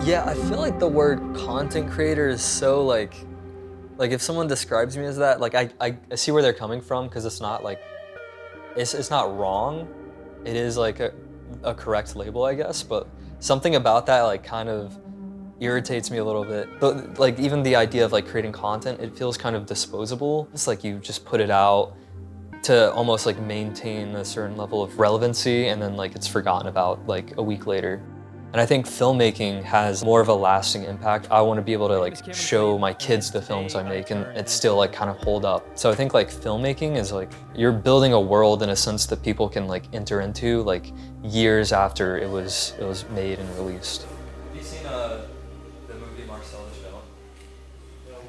Yeah, I feel like the word content creator is so like if someone describes me as that, like I see where they're coming from because it's not like it's not wrong. It is like a correct label, I guess, but something about that like kind of irritates me a little bit. But like even the idea of like creating content, it feels kind of disposable. It's like you just put it out to almost like maintain a certain level of relevancy and then like it's forgotten about like a week later. And I think filmmaking has more of a lasting impact. I want to be able to like show my kids the films I make and it still like kind of hold up. So I think like filmmaking is like, you're building a world in a sense that people can like enter into like years after it was made and released. Have you seen the movie Marcel the Shell?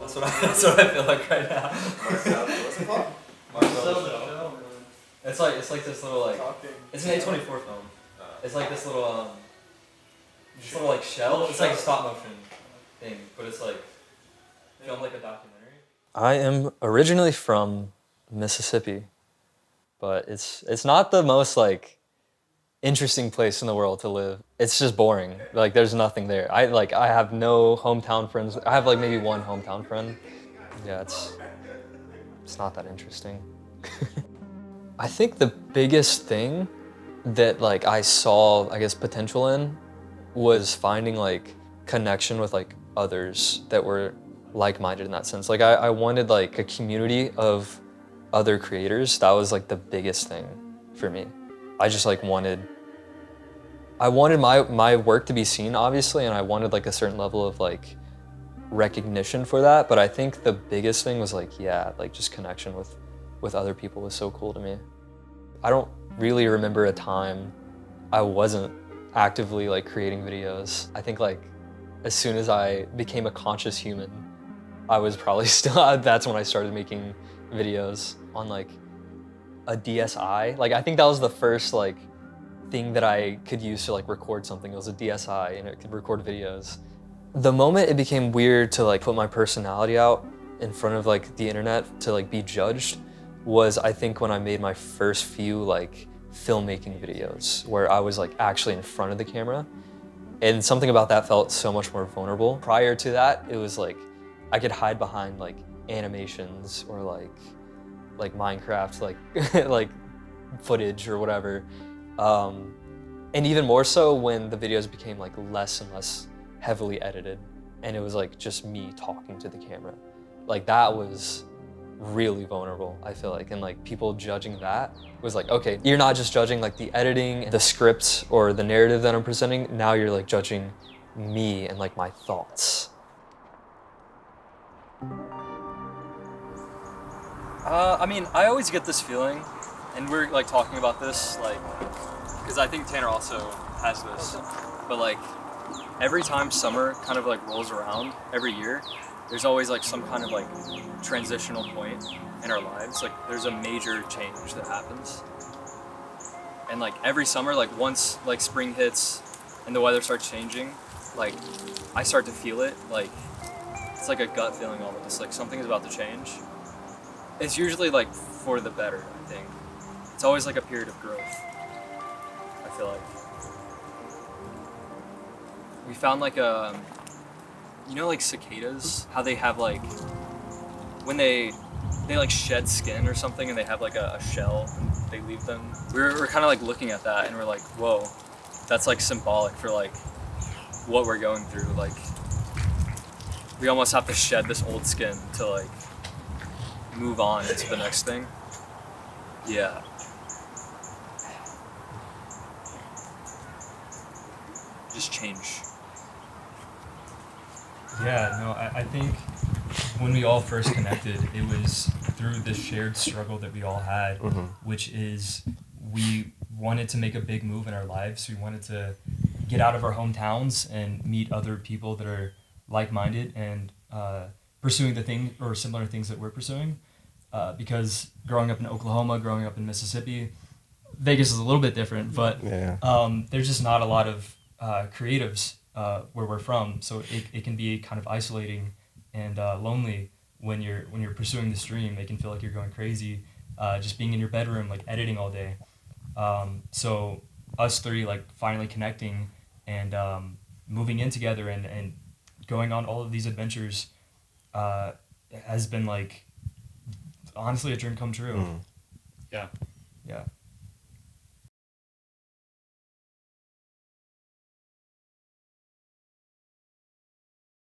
That's what I feel like right now. Marcel, what's it called? Marcel the Shell. It's like this little like, it's an A24 film. It's like this little like shell. It's like a stop motion thing, but it's like filmed like a documentary. I am originally from Mississippi, but it's not the most like interesting place in the world to live. It's just boring. Like there's nothing there. I have no hometown friends. I have like maybe one hometown friend. Yeah, it's not that interesting. I think the biggest thing that like I saw, I guess, potential in was finding like connection with like others that were like-minded in that sense. Like I wanted like a community of other creators. That was like the biggest thing for me. I just like I wanted my work to be seen, obviously, and I wanted like a certain level of like recognition for that. But I think the biggest thing was like, yeah, like just connection with other people was so cool to me. I don't really remember a time I wasn't actively like creating videos. I think like as soon as I became a conscious human, I was probably still, that's when I started making videos on like a DSi. Like I think that was the first like thing that I could use to like record something. It was a DSi and it could record videos. The moment it became weird to like put my personality out in front of like the internet to like be judged was I think when I made my first few like filmmaking videos where I was like actually in front of the camera, and something about that felt so much more vulnerable. Prior to that, it was like I could hide behind like animations or like Minecraft like like footage or whatever, and even more so when the videos became like less and less heavily edited and it was like just me talking to the camera. Like that was really vulnerable, I feel like, and like people judging that was like, okay, you're not just judging like the editing, the script, or the narrative that I'm presenting, now you're like judging me and like my thoughts. I mean, I always get this feeling, and we're like talking about this, like, because I think Tanner also has this, but like every time summer kind of like rolls around every year, there's always like some kind of like transitional point in our lives. Like there's a major change that happens. And like every summer, like once like spring hits and the weather starts changing, like I start to feel it. Like it's like a gut feeling almost, like something is about to change. It's usually like for the better, I think. It's always like a period of growth, I feel like. We found like you know, like cicadas, how they have like, when they like shed skin or something and they have like a shell and they leave them. We're kind of like looking at that and we're like, whoa, that's like symbolic for like what we're going through. Like we almost have to shed this old skin to like move on into the next thing. Yeah. Just change. Yeah, no, I think when we all first connected, it was through this shared struggle that we all had, which is we wanted to make a big move in our lives. We wanted to get out of our hometowns and meet other people that are like-minded and pursuing the thing or similar things that we're pursuing. Because growing up in Oklahoma, growing up in Mississippi, Vegas is a little bit different, but there's just not a lot of creatives where we're from, so it can be kind of isolating and lonely when you're pursuing this dream. It can feel like you're going crazy, just being in your bedroom, like editing all day. So us three, like finally connecting and moving in together and going on all of these adventures has been like honestly a dream come true. Yeah. Yeah.